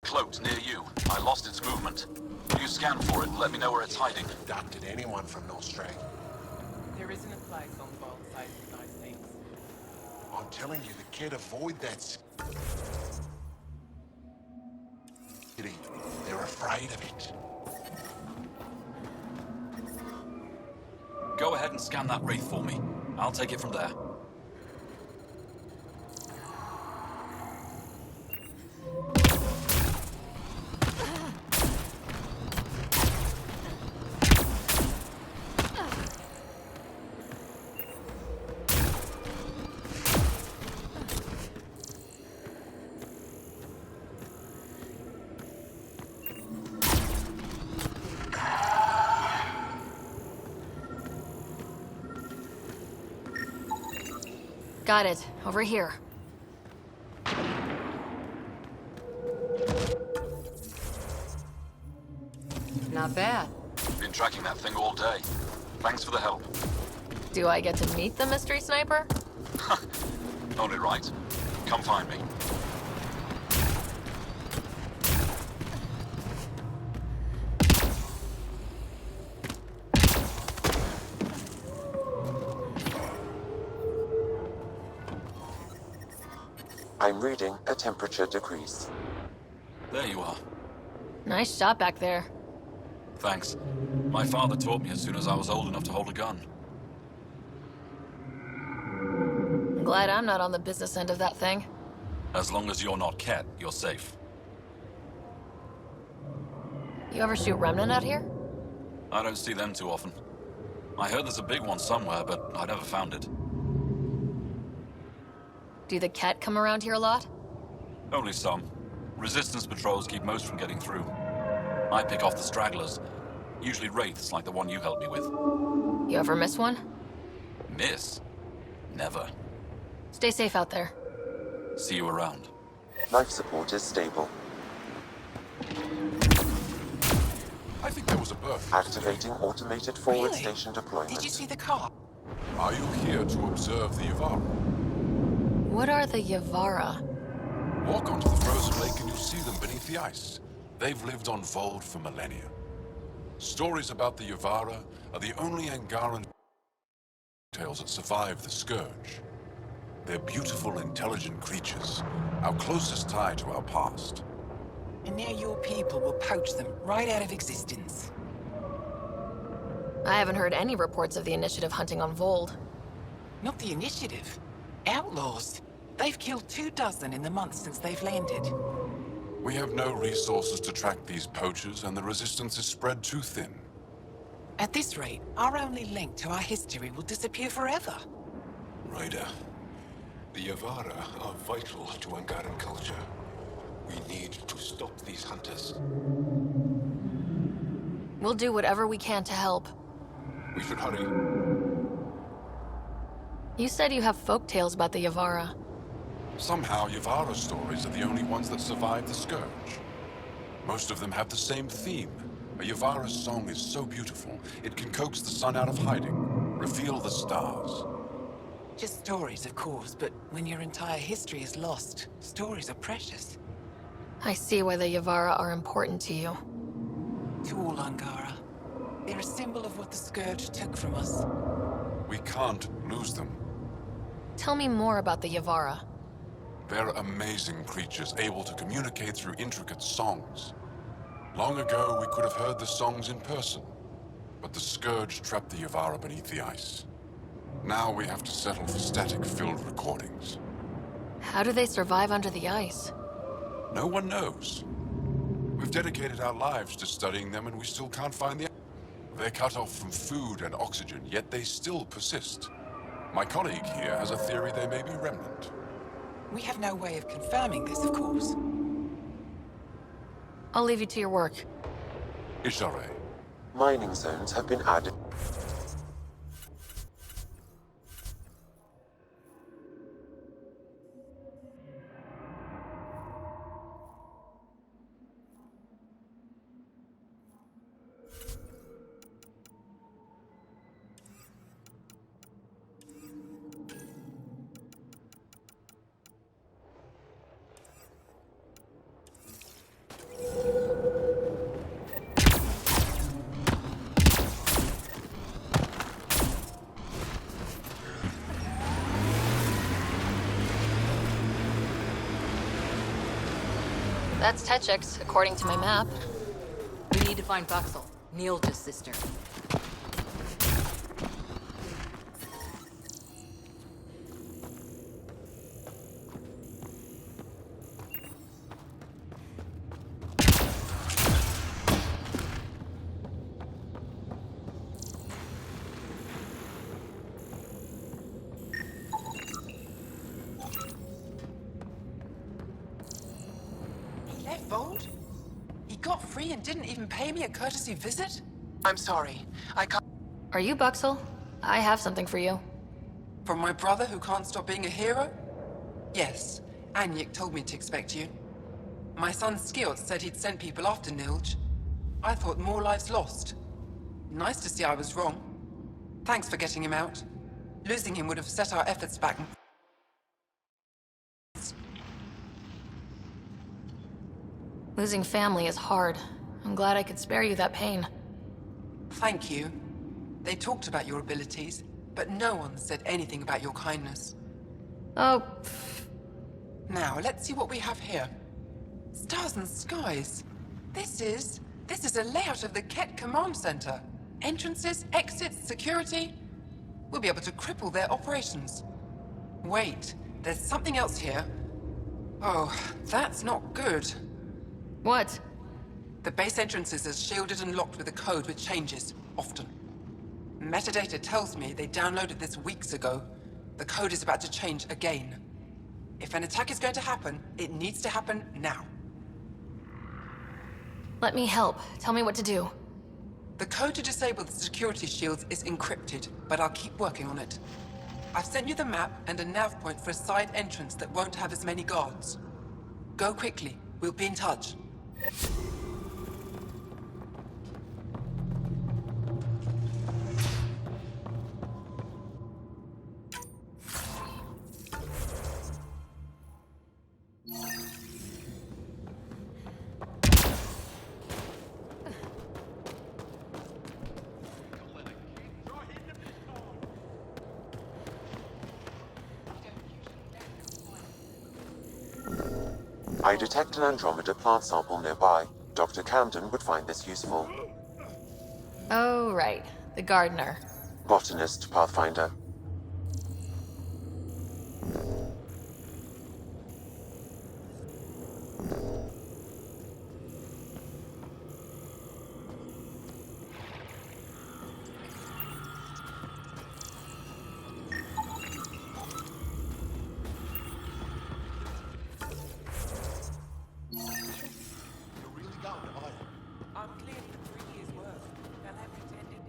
cloaked near you. I lost its movement. You scan for it and let me know where it's hiding. Abducted anyone from Nostra. There isn't a place on both sides of nice things. I'm telling you, the kid avoid that city. They're afraid of it. Go ahead and scan that wraith for me. I'll take it from there. Got it. Over here. Not bad. Been tracking that thing all day. Thanks for the help. Do I get to meet the mystery sniper? Only right. Come find me. I'm reading a temperature decrease. There you are. Nice shot back there. Thanks. My father taught me as soon as I was old enough to hold a gun. I'm glad I'm not on the business end of that thing. As long as you're not Ket, you're safe. You ever shoot Remnant out here? I don't see them too often. I heard there's a big one somewhere, but I never found it. Do the Ket come around here a lot? Only some. Resistance patrols keep most from getting through. I pick off the stragglers. Usually wraiths like the one you helped me with. You ever miss one? Miss? Never. Stay safe out there. See you around. Life support is stable. I think there was a birth. Activating automated forward Really? station deployment. Did you see the car? Are you here to observe the Yavara? What are the Yavara? Walk onto the frozen lake and you'll see them beneath the ice. They've lived on Voeld for millennia. Stories about the Yavara are the only Angaran tales that survive the Scourge. They're beautiful, intelligent creatures, our closest tie to our past. And now your people will poach them right out of existence. I haven't heard any reports of the Initiative hunting on Voeld. Not the Initiative. Outlaws. They've killed 24 in the months since they've landed. We have no resources to track these poachers, and the resistance is spread too thin. At this rate, our only link to our history will disappear forever. Ryder, the Yavara are vital to Angaran culture. We need to stop these hunters. We'll do whatever we can to help. We should hurry. You said you have folk tales about the Yavara. Somehow, Yavara stories are the only ones that survive the Scourge. Most of them have the same theme. A Yavara song is so beautiful, it can coax the sun out of hiding, reveal the stars. Just stories, of course, but when your entire history is lost, stories are precious. I see why the Yavara are important to you. To all Angara. They're a symbol of what the Scourge took from us. We can't lose them. Tell me more about the Yavara. They're amazing creatures, able to communicate through intricate songs. Long ago, we could have heard the songs in person, but the Scourge trapped the Yavara beneath the ice. Now we have to settle for static-filled recordings. How do they survive under the ice? No one knows. We've dedicated our lives to studying them, and we still can't find the... They're cut off from food and oxygen, yet they still persist. My colleague here has a theory they may be remnant. We have no way of confirming this, of course. I'll leave you to your work. Ishare. Mining zones have been added. That's Techix, according to my map. We need to find Buxel, Neil's sister. He left Voeld? He got free and didn't even pay me a courtesy visit? I'm sorry. I can't... Are you Buxel? I have something for you. From my brother who can't stop being a hero? Yes. Anyik told me to expect you. My son Skiold said he'd sent people after Nilj. I thought more lives lost. Nice to see I was wrong. Thanks for getting him out. Losing him would have set our efforts back. Losing family is hard. I'm glad I could spare you that pain. Thank you. They talked about your abilities, but no one said anything about your kindness. Oh, Now, let's see what we have here. Stars and skies. This is a layout of the Ket Command Center. Entrances, exits, security. We'll be able to cripple their operations. Wait, there's something else here. Oh, that's not good. what? The base entrances are shielded and locked with a code which changes, often. Metadata tells me they downloaded this weeks ago. The code is about to change again. If an attack is going to happen, it needs to happen now. Let me help. Tell me what to do. The code to disable the security shields is encrypted, but I'll keep working on it. I've sent you the map and a nav point for a side entrance that won't have as many guards. Go quickly. We'll be in touch. I detect an Andromeda plant sample nearby. Dr. Camden would find this useful. Oh, right. The gardener. Botanist, Pathfinder. I'm cleared for 3 years' work. They'll have pretended.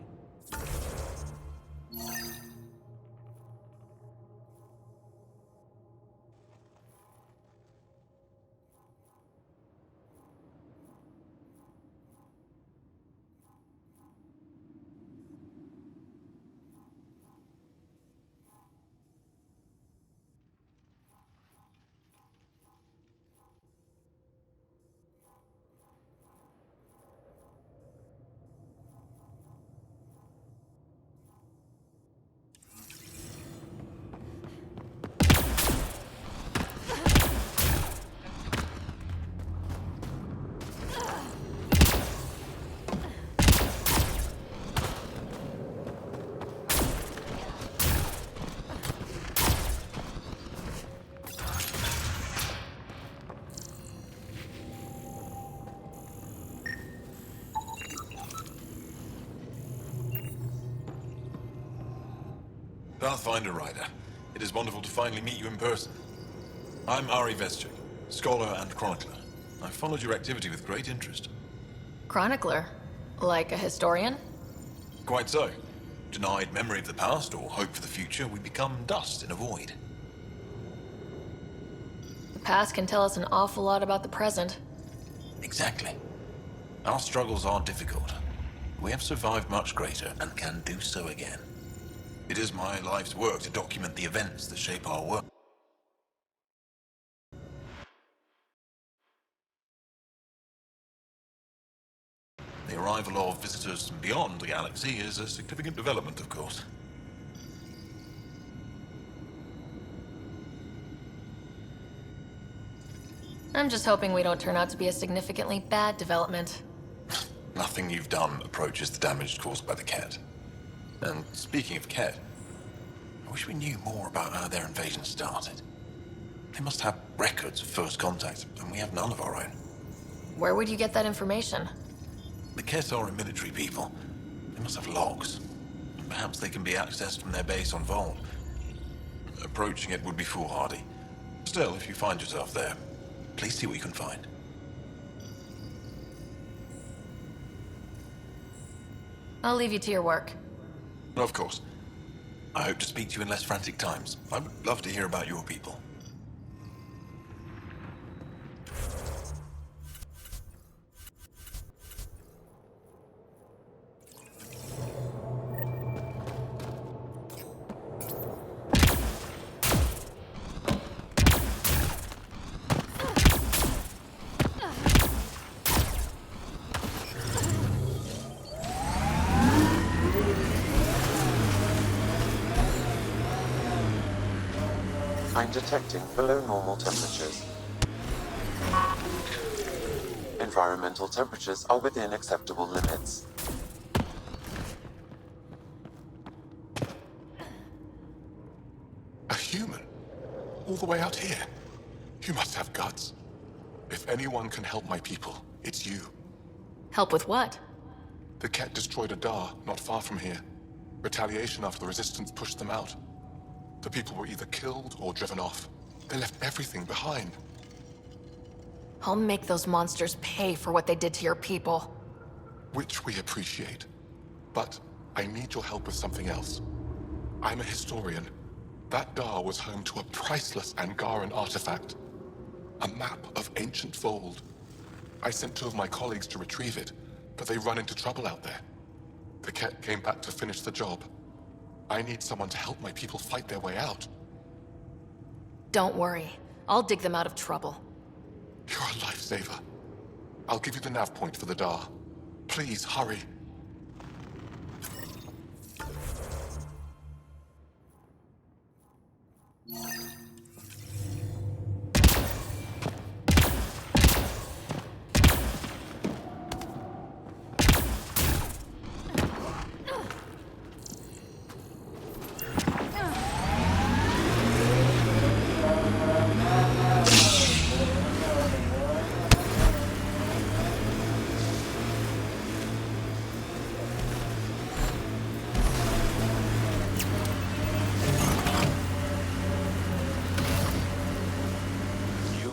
Pathfinder Rider, it is wonderful to finally meet you in person. I'm REZO, scholar and chronicler. I've followed your activity with great interest. Chronicler? Like a historian? Quite so. Denied memory of the past or hope for the future, we become dust in a void. The past can tell us an awful lot about the present. Exactly. Our struggles are difficult. We have survived much greater and can do so again. It is my life's work to document the events that shape our world. The arrival of visitors from beyond the galaxy is a significant development, of course. I'm just hoping we don't turn out to be a significantly bad development. Nothing you've done approaches the damage caused by the Ket. And speaking of Ket, I wish we knew more about how their invasion started. They must have records of first contact, and we have none of our own. Where would you get that information? The Ket are a military people. They must have logs. Perhaps they can be accessed from their base on Voeld. Approaching it would be foolhardy. Still, if you find yourself there, please see what you can find. I'll leave you to your work. Of course. I hope to speak to you in less frantic times. I would love to hear about your people. I'm detecting below normal temperatures. Environmental temperatures are within acceptable limits. A human? All the way out here? You must have guts. If anyone can help my people, it's you. Help with what? The Ket destroyed a Dar not far from here. Retaliation after the Resistance pushed them out. The people were either killed or driven off. They left everything behind. I'll make those monsters pay for what they did to your people. Which we appreciate. But I need your help with something else. I'm a historian. That Dar was home to a priceless Angaran artifact. A map of ancient Voeld. I sent 2 of my colleagues to retrieve it, but they run into trouble out there. The Ket came back to finish the job. I need someone to help my people fight their way out. Don't worry. I'll dig them out of trouble. You're a lifesaver. I'll give you the nav point for the Dar. Please, hurry.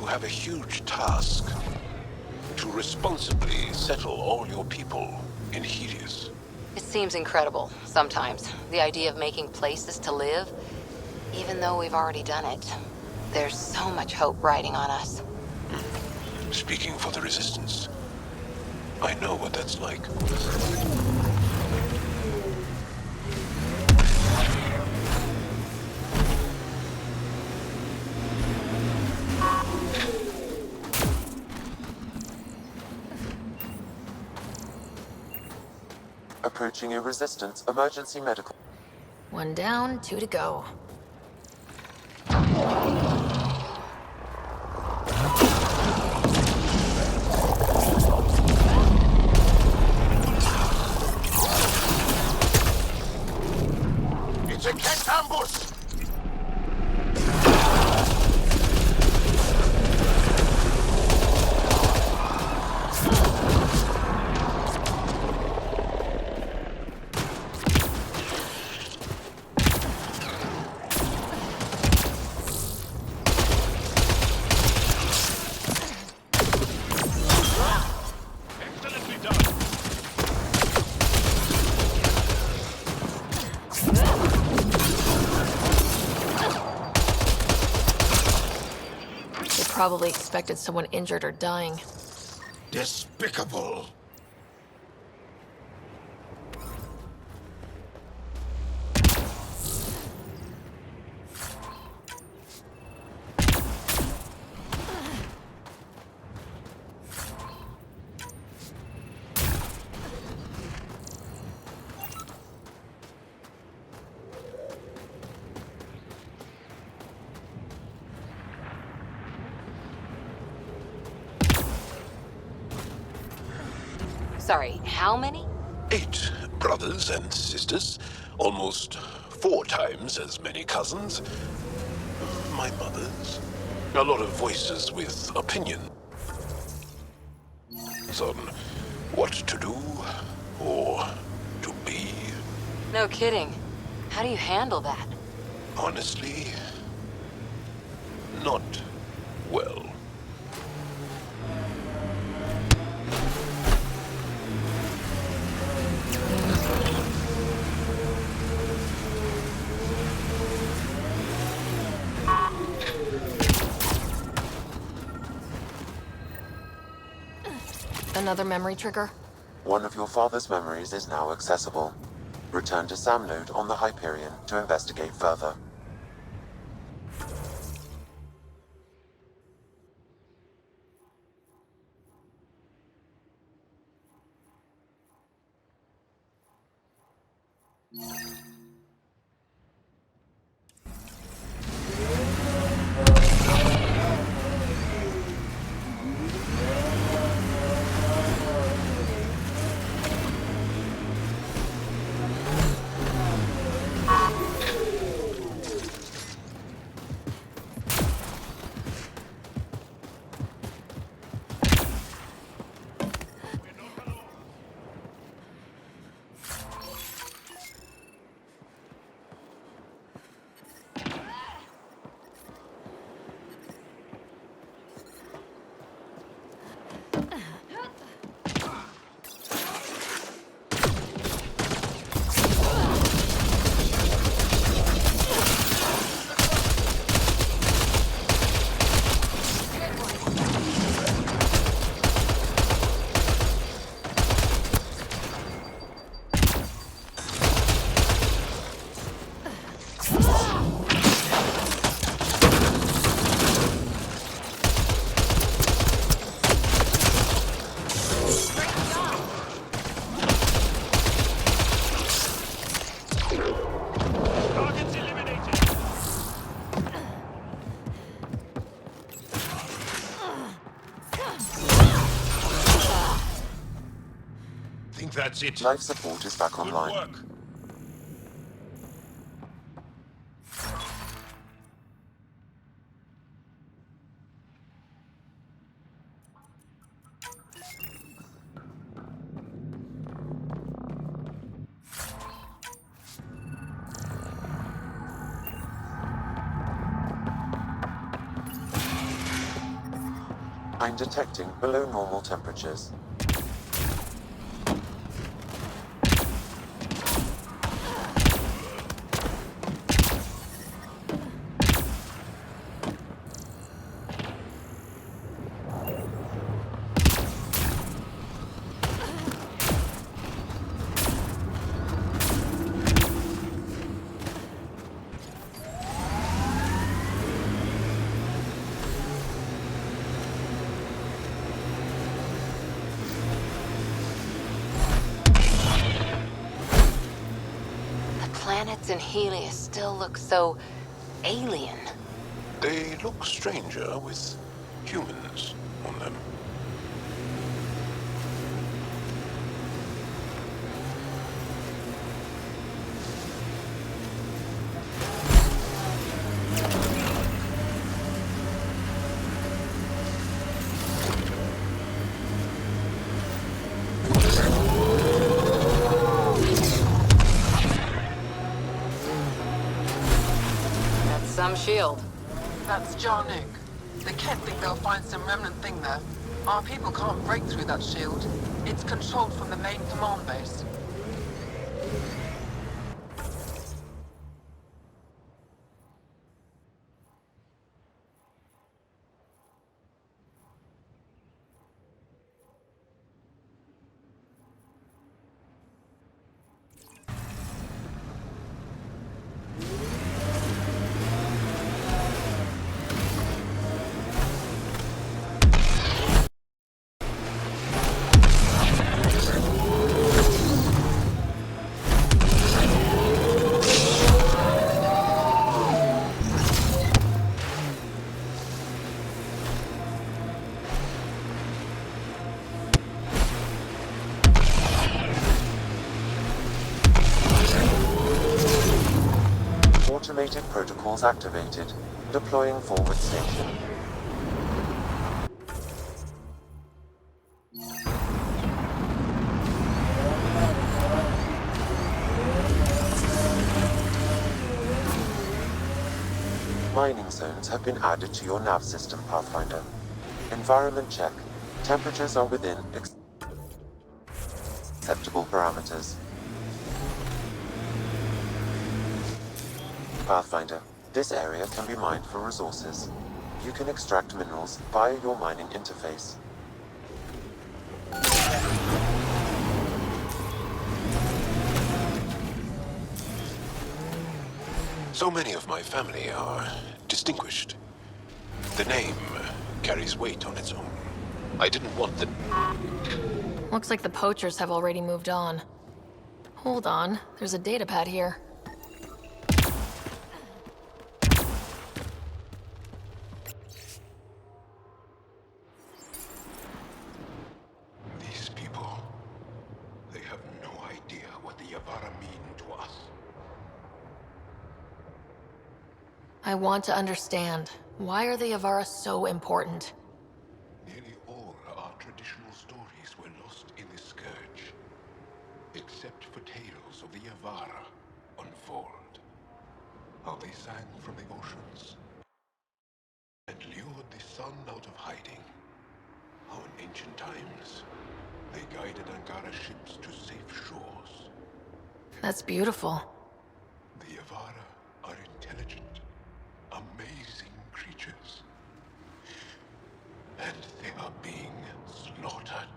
Have a huge task to responsibly settle all your people in Helios. It seems incredible, sometimes, the idea of making places to live, even though we've already done it. There's so much hope riding on us. Speaking for the Resistance, I know what that's like. Approaching a Resistance emergency medical. 1 down, 2 to go. It's a Ket ambush! Probably expected someone injured or dying. Despicable! Sorry, how many? 8 brothers and sisters, almost 4 times as many cousins. My mother's. A lot of voices with opinions on what to do or to be. No kidding. How do you handle that? Honestly, not well. Another memory trigger? One of your father's memories is now accessible. Return to Sam Node on the Hyperion to investigate further. That's it. Life support is back Good online. work. I'm detecting below normal temperatures. Planets in Helios still look so alien. They look stranger with humans on them. That's some shield. That's Jarnook. The Kett think they'll find some remnant thing there. Our people can't break through that shield. It's controlled from the main command base. Automatic protocols activated. Deploying forward station. Mining zones have been added to your nav system, Pathfinder. Environment check. Temperatures are within acceptable parameters. Pathfinder, this area can be mined for resources. You can extract minerals via your mining interface. So many of my family are distinguished. The name carries weight on its own. I didn't want the... Looks like the poachers have already moved on. Hold on, there's a datapad here. These people, they have no idea what the Yavara mean to us. I want to understand. Why are the Yavara so important? Nearly all our traditional stories were lost in the Scourge, except for tales of the Yavara on Voeld. How they sang from the oceans and lured the sun out of hiding. How in ancient times they guided Angara ships to safe shores. That's beautiful. The Yavara are intelligent, amazing creatures. And they are being slaughtered.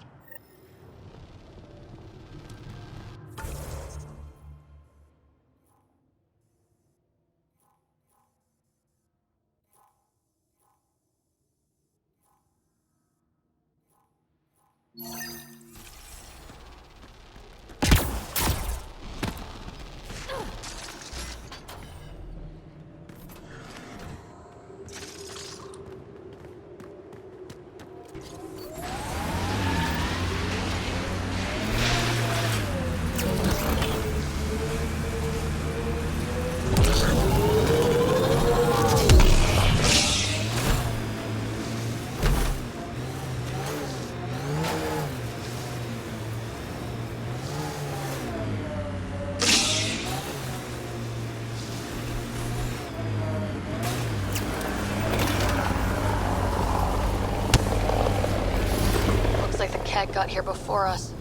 Looks like the cat got here before us.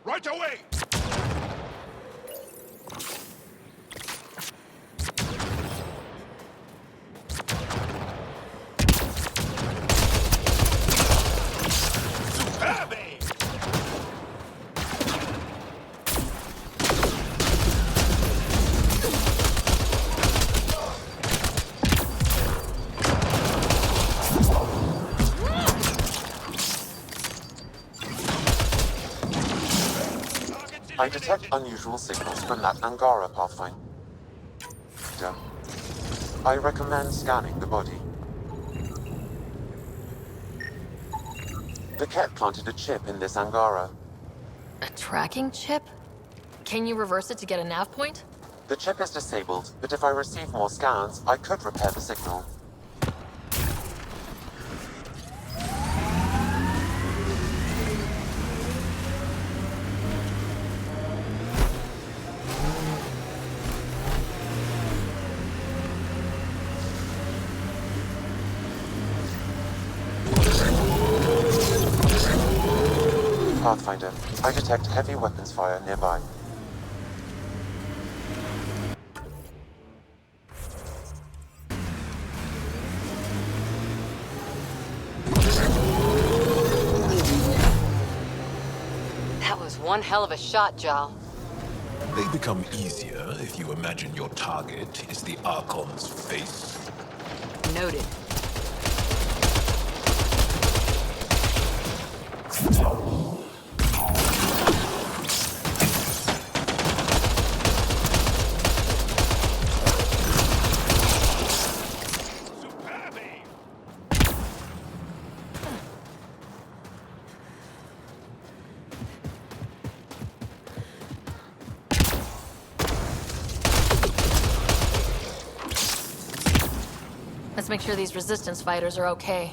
Right away! I detect unusual signals from that Angara, Pathfinder. I recommend scanning the body. The Ket planted a chip in this Angara. A tracking chip? Can you reverse it to get a nav point? The chip is disabled, but if I receive more scans, I could repair the signal. Pathfinder, I detect heavy weapons fire nearby. That was one hell of a shot, Jal. They become easier if you imagine your target is the Archon's face. Noted. Let's make sure these resistance fighters are okay.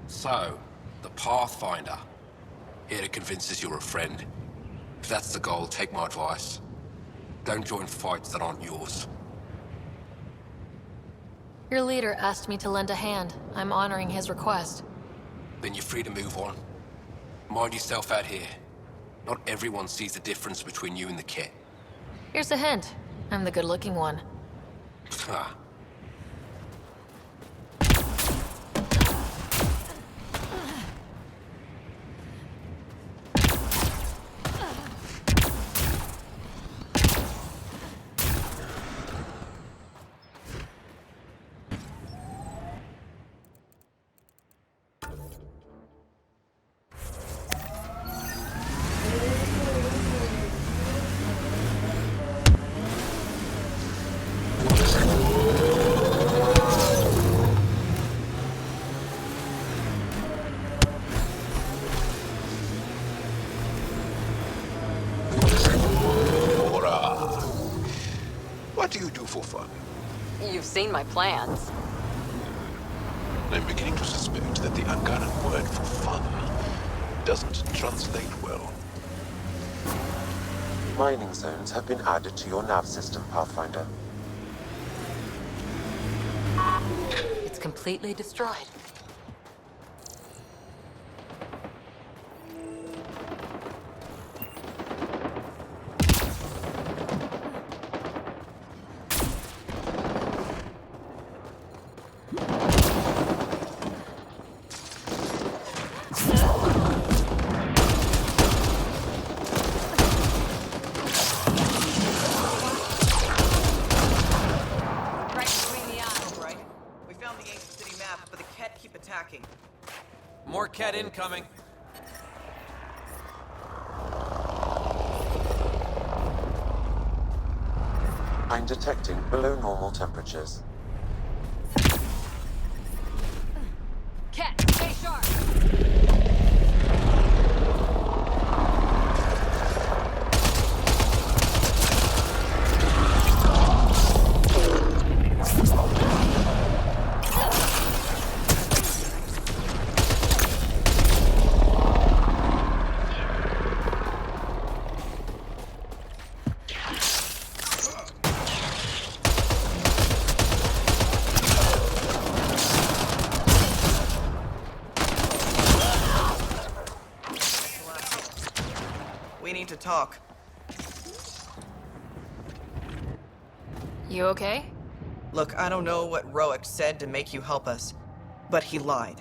So, the Pathfinder. Here to convince us you're a friend. If that's the goal, take my advice. Don't join fights that aren't yours. Your leader asked me to lend a hand. I'm honoring his request. Then you're free to move on. Mind yourself out here. Not everyone sees the difference between you and the kit. Here's a hint. I'm the good-looking one. Ha. What do you do for fun? You've seen my plans. I'm beginning to suspect that the Angaran word for fun doesn't translate well. Mining zones have been added to your nav system, Pathfinder. It's completely destroyed. More Ket incoming. I'm detecting below normal temperatures. Ket, stay sharp! We need to talk. You okay? Look, I don't know what Roic said to make you help us, but he lied.